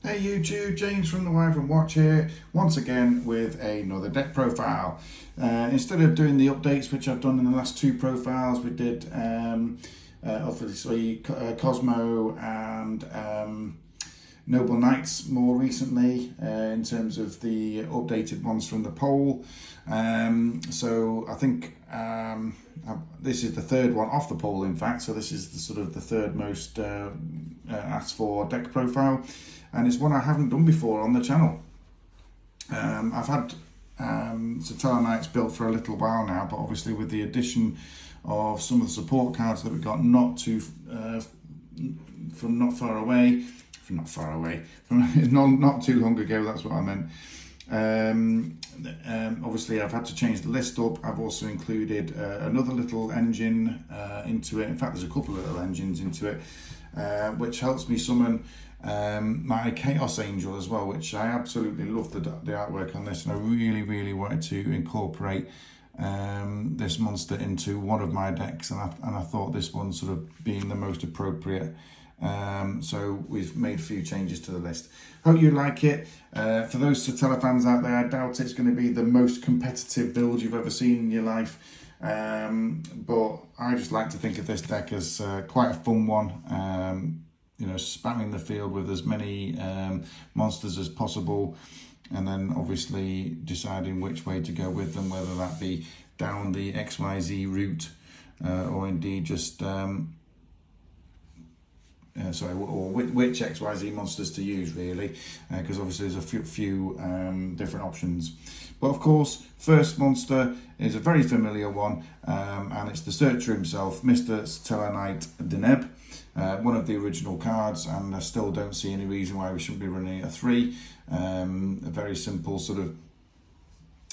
Hey YouTube, James from the Wyvern Watch here, once again with another deck profile. Instead of doing the updates which I've done in the last two profiles, we did obviously Cosmo and Noble Knights more recently in terms of the updated ones from the poll. So I think this is the third one off the poll, in fact, so this is the third most asked for deck profile. And it's one I haven't done before on the channel. I've had Tellarknight's built for a little while now, but obviously with the addition of some of the support cards that we got not too not too long ago, that's what I meant. Obviously I've had to change the list up. I've also included another little engine into it. In fact, there's a couple of little engines into it, which helps me summon my Chaos Angel as well, which I absolutely love the artwork on this, and I really wanted to incorporate this monster into one of my decks, and I thought this one sort of being the most appropriate. So we've made a few changes to the list. Hope you like it. For those Constellar fans out there, I doubt it's going to be the most competitive build you've ever seen in your life, but I just like to think of this deck as quite a fun one. You know, spamming the field with as many monsters as possible, and then obviously deciding which way to go with them, whether that be down the XYZ route or indeed just or which XYZ monsters to use, really, because obviously there's a few different options. But of course, first monster is a very familiar one, and it's the Searcher himself, Mr. Tellarknight Deneb. One of the original cards, and I still don't see any reason why we shouldn't be running it at 3. A very simple sort of,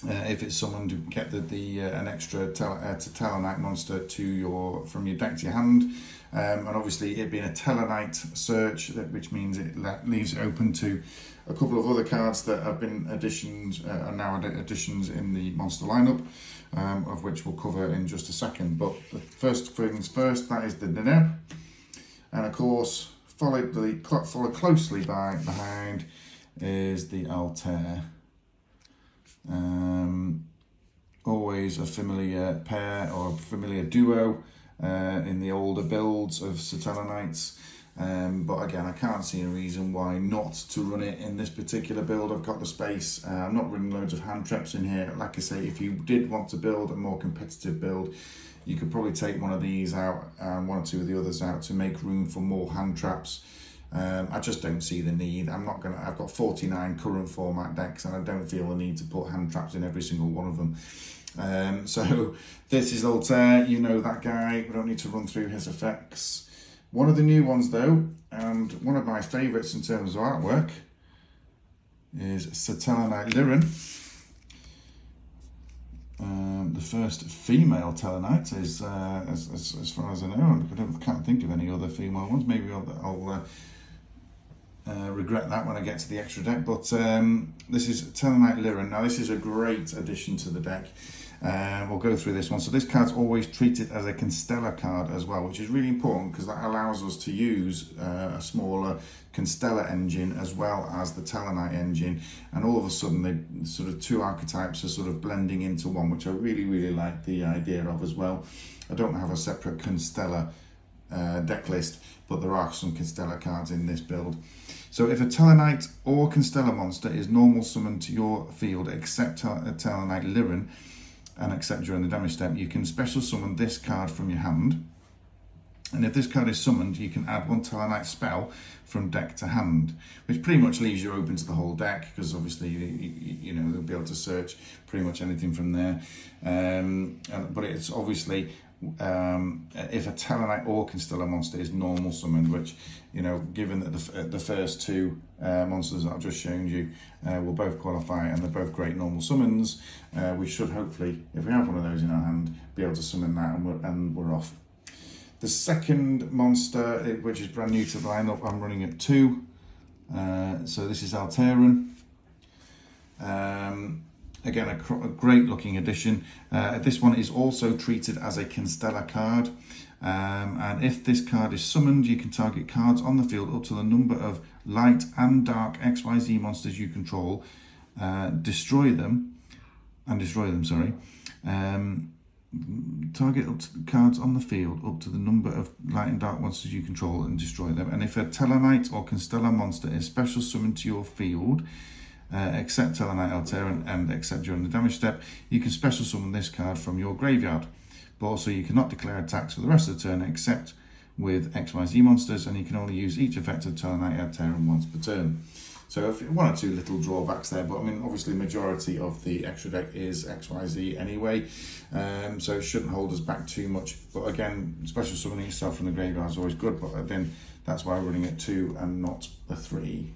if it's summoned, to get an extra Tellarknight monster from your deck to your hand. And obviously it being a Tellarknight search, which means it leaves it open to a couple of other cards that have been additions in the monster lineup, of which we'll cover in just a second. But the first things first, that is the Deneb. And of course, followed closely behind is the Altair. Always a familiar pair or a familiar duo in the older builds of Tellarknights. But again, I can't see a reason why not to run it in this particular build. I've got the space. I'm not running loads of hand traps in here. Like I say, if you did want to build a more competitive build, you could probably take one of these out and one or two of the others out to make room for more hand traps. I just don't see the need. I've got 49 current format decks, and I don't feel the need to put hand traps in every single one of them. So this is Altair, you know that guy. We don't need to run through his effects. One of the new ones though, and one of my favourites in terms of artwork, is Tellarknight Liren. The first female Tellarknight is, as far as I know, I can't think of any other female ones. Maybe I'll regret that when I get to the extra deck. But this is Tellarknight Liren. Now this is a great addition to the deck. We'll go through this one. So this card's always treated as a Constellar card as well, which is really important because that allows us to use a smaller Constellar engine as well as the Tellarknight engine, and all of a sudden the sort of two archetypes are sort of blending into one, which I really like the idea of as well. I don't have a separate Constellar deck list, but there are some Constellar cards in this build. So if a Tellarknight or Constellar monster is normal summoned to your field except a Tellarknight Liren, and except during the damage step, you can special summon this card from your hand. And if this card is summoned, you can add one Tellarknight spell from deck to hand, which pretty much leaves you open to the whole deck, because obviously you know they'll be able to search pretty much anything from there. But it's obviously if a Tellarknight or Constellar monster is normal summoned, which, you know, given that the first two monsters that I've just shown you will both qualify and they're both great normal summons, we should hopefully, if we have one of those in our hand, be able to summon that, and we're off. The second monster, which is brand new to the lineup, I'm running at 2. So this is Altairan. Again, a great looking addition. This one is also treated as a Constellar card. And if this card is summoned, you can target cards on the field up to the number of light and dark XYZ monsters you control, destroy them, sorry. Target up to the cards on the field up to the number of light and dark monsters you control and destroy them. And if a Tellarknight or Constellar monster is special summoned to your field, except Tellarknight Altair and except during the damage step, you can special summon this card from your graveyard. But also you cannot declare attacks for the rest of the turn except with XYZ monsters, and you can only use each effect of Tellarknight Altair once per turn. So if one or two little drawbacks there, but I mean obviously majority of the extra deck is XYZ anyway, so it shouldn't hold us back too much. But again, special summoning yourself from the graveyard is always good, but then that's why we're running at 2 and not a 3.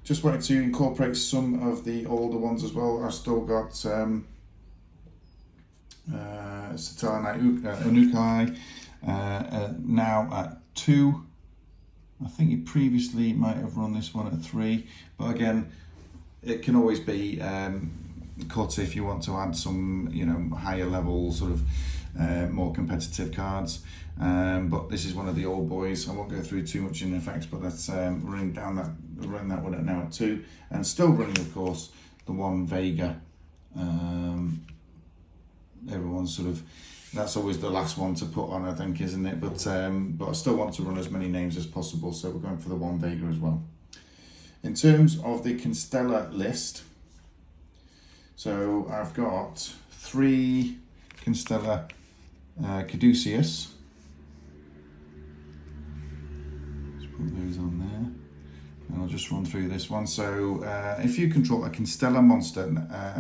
Just wanted to incorporate some of the older ones as well. I've still got Tellarknight Unukai now at 2. I think you previously might have run this one at 3, but again, it can always be cut if you want to add some, higher level sort of more competitive cards. But this is one of the old boys. I won't go through too much in effects, but that's running that one at now at 2, and still running, of course, the one Vega. Everyone's sort of. That's always the last one to put on, I think, isn't it? But I still want to run as many names as possible, so we're going for the one Vega as well. In terms of the Constellar list, so I've got 3 Constellar Caduceus. Let's put those on there. And I'll just run through this one. So if you control a Constellar monster,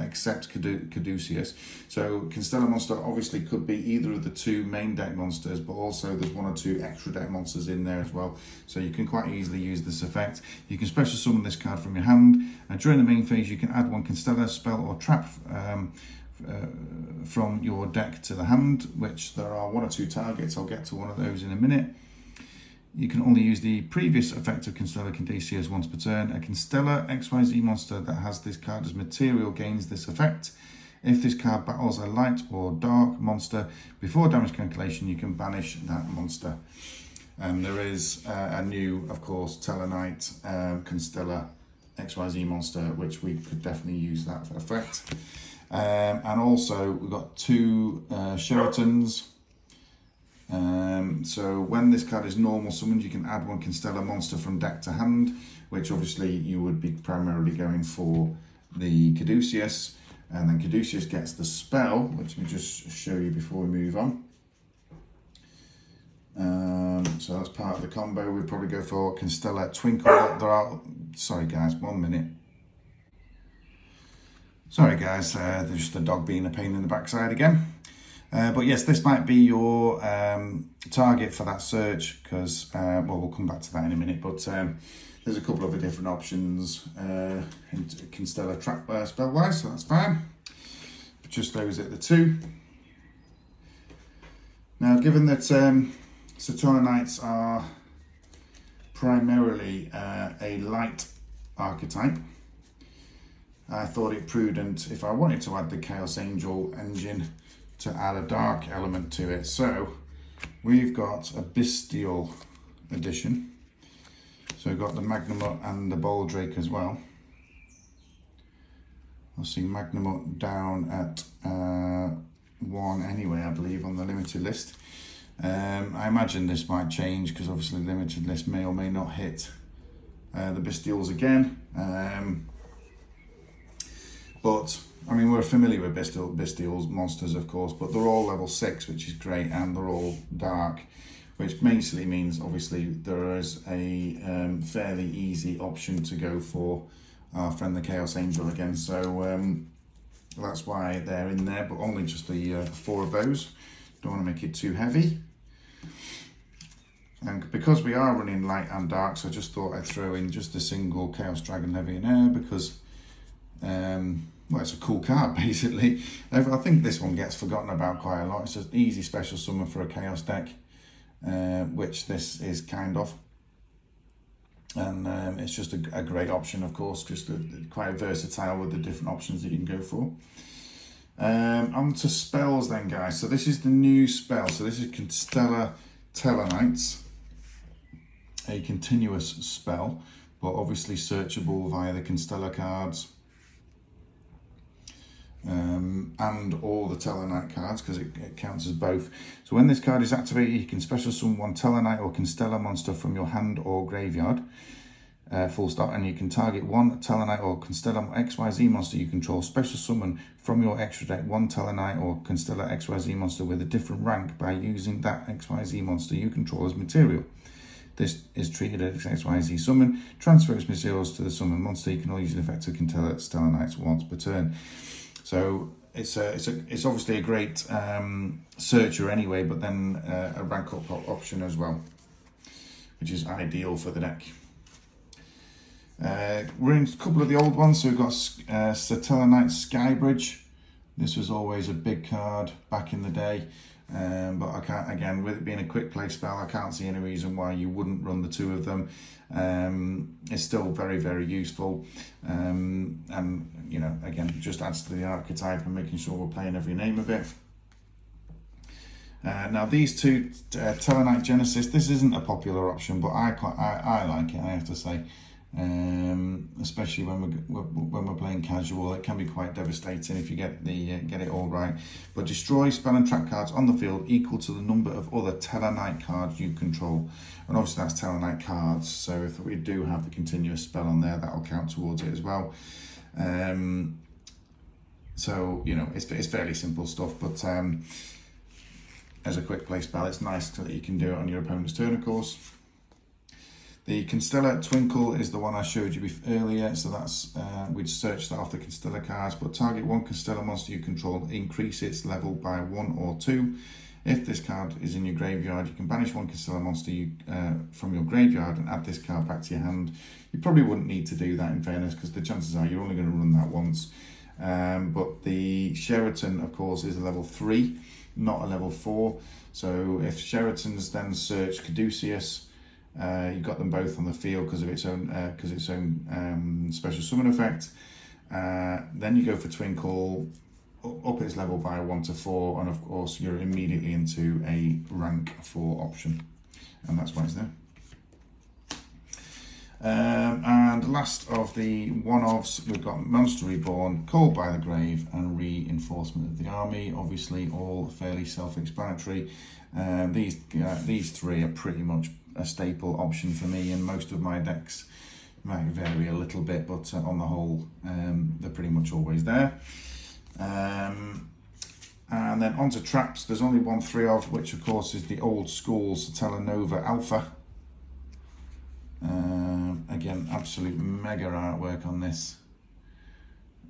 except Caduceus, so Constellar monster obviously could be either of the 2 main deck monsters, but also there's 1 or 2 extra deck monsters in there as well. So you can quite easily use this effect. You can special summon this card from your hand, and during the main phase you can add 1 Constellar spell or trap from your deck to the hand, which there are 1 or 2 targets. I'll get to one of those in a minute. You can only use the previous effect of Constellar Caduceus once per turn. A Constellar XYZ monster that has this card as material gains this effect. If this card battles a light or dark monster before damage calculation, you can banish that monster. And there is a new, of course, Tellarknight Constellar XYZ monster, which we could definitely use that effect. And also we've got 2 Sheratons. So when this card is normal summoned, you can add 1 Constellar monster from deck to hand, which obviously you would be primarily going for the Caduceus, and then Caduceus gets the spell, which let me just show you before we move on. So that's part of the combo. We'd probably go for Constellar Twinkle. Sorry guys, 1 minute. Sorry guys, there's just the dog being a pain in the backside again. But yes, this might be your target for that search, because, we'll come back to that in a minute, but there's a couple of different options in Constellar trap spell-wise, so that's fine. But just those at the 2. Now, given that Tellarknights are primarily a light archetype, I thought it prudent, if I wanted to add the Chaos Angel engine, to add a dark element to it. So we've got a Bystial edition. So we've got the Magnamut and the Boldrake as well. I'll see Magnamut down at 1 anyway, I believe, on the limited list. I imagine this might change, because obviously the limited list may or may not hit the Bystials again. But I mean, we're familiar with Bystials monsters, of course, but they're all level 6, which is great, and they're all dark, which basically means obviously there is a fairly easy option to go for our friend the Chaos Angel again. So that's why they're in there, but only just the 4 of those. Don't want to make it too heavy. And because we are running light and dark, so I just thought I'd throw in just a single Chaos Dragon Levy in air, because well, it's a cool card, basically. I think this one gets forgotten about quite a lot. It's just easy special summon for a Chaos deck, which this is kind of. And it's just a, great option, of course, just quite versatile with the different options that you can go for. On to spells then, guys. So this is the new spell. So this is Constellar Tellarknight, a continuous spell, but obviously searchable via the Constellar cards. And all the Tellarknight cards, because it counts as both. So when this card is activated, you can special summon one Tellarknight or Constellar monster from your hand or graveyard. Full stop. And you can target one Tellarknight or Constellar XYZ monster you control. Special summon from your extra deck one Tellarknight or Constellar XYZ monster with a different rank by using that XYZ monster you control as material. This is treated as XYZ summon. Transfer its materials to the summon monster. You can only use the effect of Tellarknight once per turn. So it's obviously a great searcher anyway, but then a rank up option as well, which is ideal for the deck. We're in a couple of the old ones, so we've got Tellarknight Skybridge. This was always a big card back in the day, but I can't, again, with it being a quick play spell, I can't see any reason why you wouldn't run the two of them. It's still very, very useful, and you know, again, just adds to the archetype and making sure we're playing every name of it. Now these two, Tellarknight Genesis, this isn't a popular option, but I like it, I have to say. Especially when we're playing casual, it can be quite devastating if you get it all right. But destroy spell and trap cards on the field equal to the number of other Tellarknight cards you control, and obviously that's Tellarknight cards. So if we do have the continuous spell on there, that'll count towards it as well. So you know, it's fairly simple stuff, but as a quick play spell, it's nice that you can do it on your opponent's turn, of course. The Constellar Twinkle is the one I showed you earlier, so that's, we'd search that off the Constellar cards, but target one Constellar monster you control, increase its level by 1 or 2. If this card is in your graveyard, you can banish one Constellar monster from your graveyard and add this card back to your hand. You probably wouldn't need to do that, in fairness, because the chances are you're only going to run that once. But the Sheraton, of course, is a level 3, not a level 4. So if Sheraton's then search Caduceus, you've got them both on the field because of its own special summon effect. Then you go for Twinkle, up its level by 1 to 4, and of course you're immediately into a rank 4 option, and that's why it's there. And last of the one-offs, we've got Monster Reborn, Called by the Grave, and Reinforcement of the Army. Obviously all fairly self-explanatory. These three are pretty much a staple option for me in most of my decks. Might vary a little bit, but on the whole, they're pretty much always there. And then onto traps, there's only 3 of, which of course is the old school Satella Nova Alpha. Again, absolute mega artwork on this.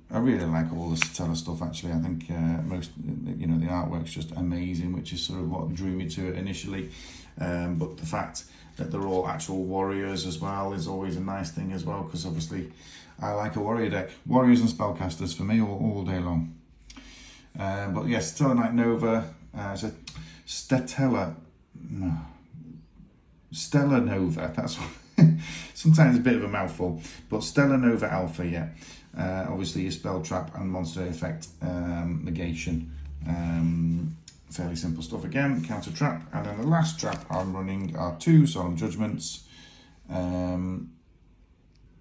I really like all the Satella stuff, actually. I think most, you know, the artwork's just amazing, which is sort of what drew me to it initially. But the fact that they're all actual warriors as well is always a nice thing as well, because obviously I like a warrior deck. Warriors and spellcasters for me all day long. But yes, Tellarknight Nova, Stellar Nova, that's what sometimes a bit of a mouthful, but Stellar Nova Alpha, yeah. Obviously your spell trap and monster effect negation. Fairly simple stuff again, counter trap. And then the last trap I'm running are 2 Solemn Judgments.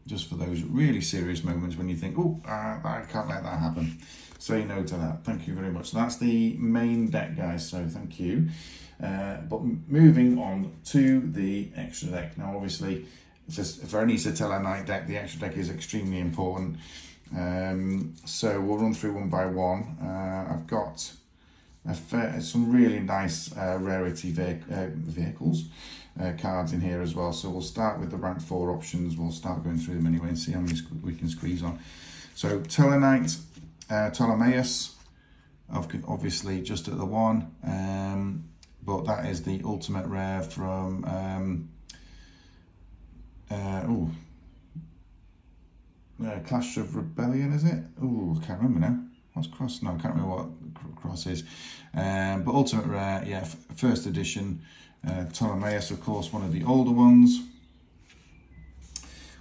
Just for those really serious moments when you think, oh, I can't let that happen. Say no to that. Thank you very much. So that's the main deck, guys, so thank you. But moving on to the extra deck. Now, obviously, for any Tellarknight deck, the extra deck is extremely important. So we'll run through one by one. I've got some really nice rarity vehicles, cards in here as well. So we'll start with the rank 4 options. We'll start going through them anyway and see how many we can squeeze on. So Tellarknight, Ptolemaeus, obviously just at the 1, but that is the ultimate rare from Clash of Rebellion, is it? Oh, I can't remember now. What's Cross? No, I can't remember what Cross is. But ultimate rare, yeah, first edition. Ptolemaeus, of course, one of the older ones.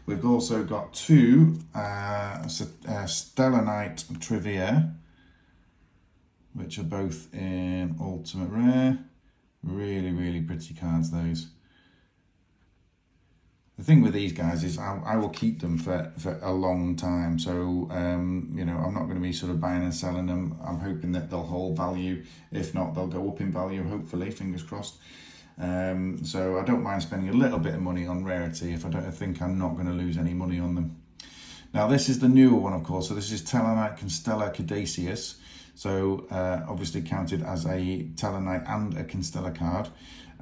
We've also got 2 Stellar Knight Trivia. which are both in Ultimate Rare. Really, really pretty cards, those. The thing with these guys is I will keep them for a long time. So, you know, I'm not going to be sort of buying and selling them. I'm hoping that they'll hold value. If not, they'll go up in value, hopefully, fingers crossed. So I don't mind spending a little bit of money on rarity if I don't think I'm not going to lose any money on them. Now, this is the newer one, of course. So this is Tellarknight Constellar Caduceus. So obviously counted as a Tellarknight and a Constellar card.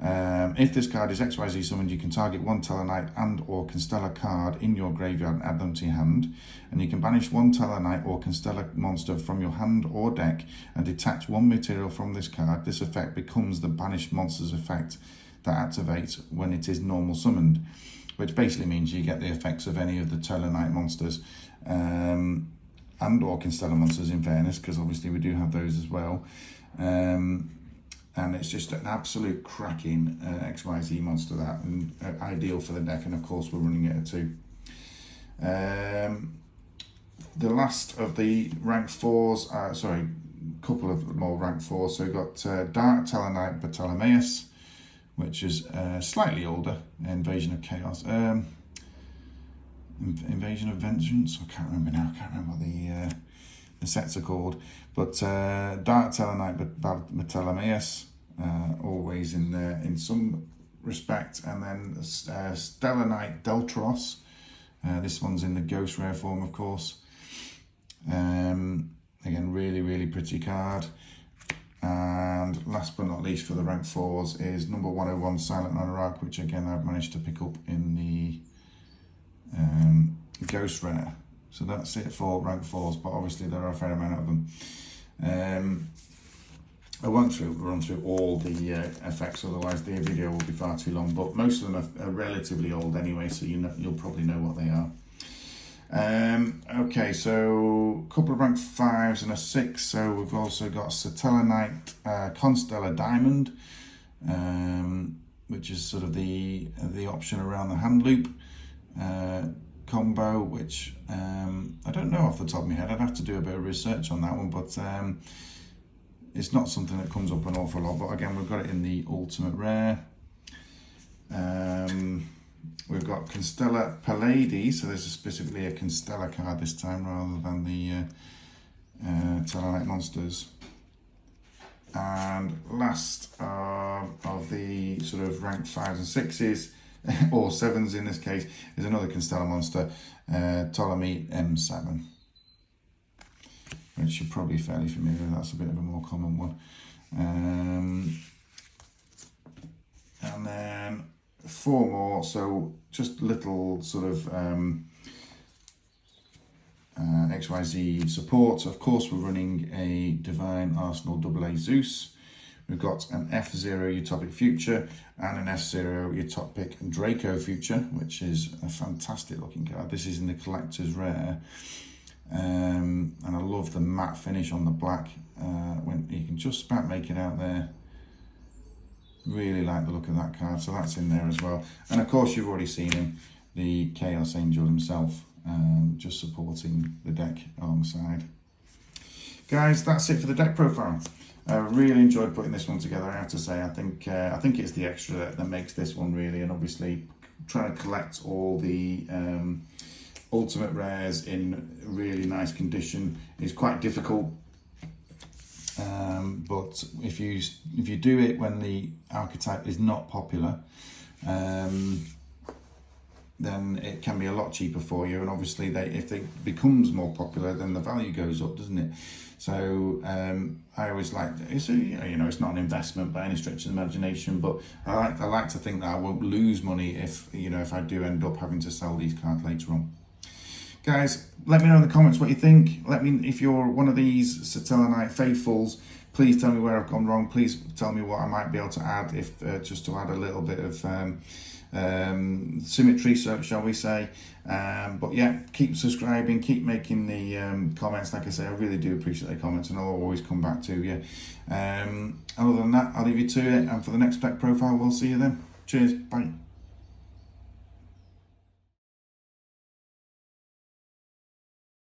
If this card is XYZ summoned, you can target one Tellarknight and or Constellar card in your graveyard and add them to your hand. And you can banish one Tellarknight or Constellar monster from your hand or deck and detach one material from this card. This effect becomes the banished monster's effect that activates when it is normal summoned, which basically means you get the effects of any of the Tellarknight monsters and or Constellar monsters, in fairness, because obviously we do have those as well. And it's just an absolute cracking XYZ monster, that, and ideal for the deck, and of course we're running it at 2. The last of the rank 4s, sorry, a couple of more rank 4s, so we've got Dark Tellarknight Bartholomeus, which is slightly older, Invasion of Chaos, Invasion of Vengeance, I can't remember now, I can't remember what the sets are called, but Dark Tellarknight Bartholomeus, always in there in some respect, and then Stellar Knight Deltros, this one's in the Ghost Rare form, of course. Again, really, really pretty card. And last but not least for the rank 4s is number 101 Silent Anorak, which again I've managed to pick up in the Ghost Rare. So that's it for rank 4s, but obviously there are a fair amount of them. I won't run through all the effects, otherwise the video will be far too long, but most of them are relatively old anyway, so you'll probably know what they are. Okay, so a couple of rank 5s and a 6, so we've also got Tellarknight Constellar Diamond, which is sort of the option around the hand loop combo, which I don't know off the top of my head. I'd have to do a bit of research on that one, but it's not something that comes up an awful lot. But again, we've got it in the Ultimate Rare. We've got Constellar Pallades, so this is specifically a Constellar card this time rather than the Tellarknight monsters. And last of the sort of ranked 5s and 6s, or 7s in this case, is another Constellar monster, Ptolemy M7, which you're probably fairly familiar with. That's a bit of a more common one. And then 4 more, so just little sort of XYZ support. Of course, we're running a Divine Arsenal AA Zeus. We've got an F0 Utopic Future and an F0 Utopic Draco Future, which is a fantastic looking card. This is in the Collector's Rare. And I love the matte finish on the black, when you can just about make it out there. Really like the look of that card, so that's in there as well. And of course you've already seen him, the Chaos Angel himself, just supporting the deck alongside. Guys, that's it for the deck profile. I really enjoyed putting this one together, I have to say. I think it's the extra that makes this one really, and obviously trying to collect all the Ultimate Rares in really nice condition is quite difficult. But if you do it when the archetype is not popular, then it can be a lot cheaper for you. And obviously, if it becomes more popular, then the value goes up, doesn't it? So I always like, it's not an investment by any stretch of the imagination, but I like to think that I won't lose money if I do end up having to sell these cards later on. Guys, let me know in the comments what you think. Let me, if you're one of these Tellarknight faithfuls, please tell me where I've gone wrong. Please tell me what I might be able to add, if just to add a little bit of symmetry, so shall we say. But yeah, keep subscribing, keep making the comments. Like I say, I really do appreciate the comments, and I'll always come back to you. Other than that, I'll leave you to it, and for the next deck profile, we'll see you then. Cheers, bye.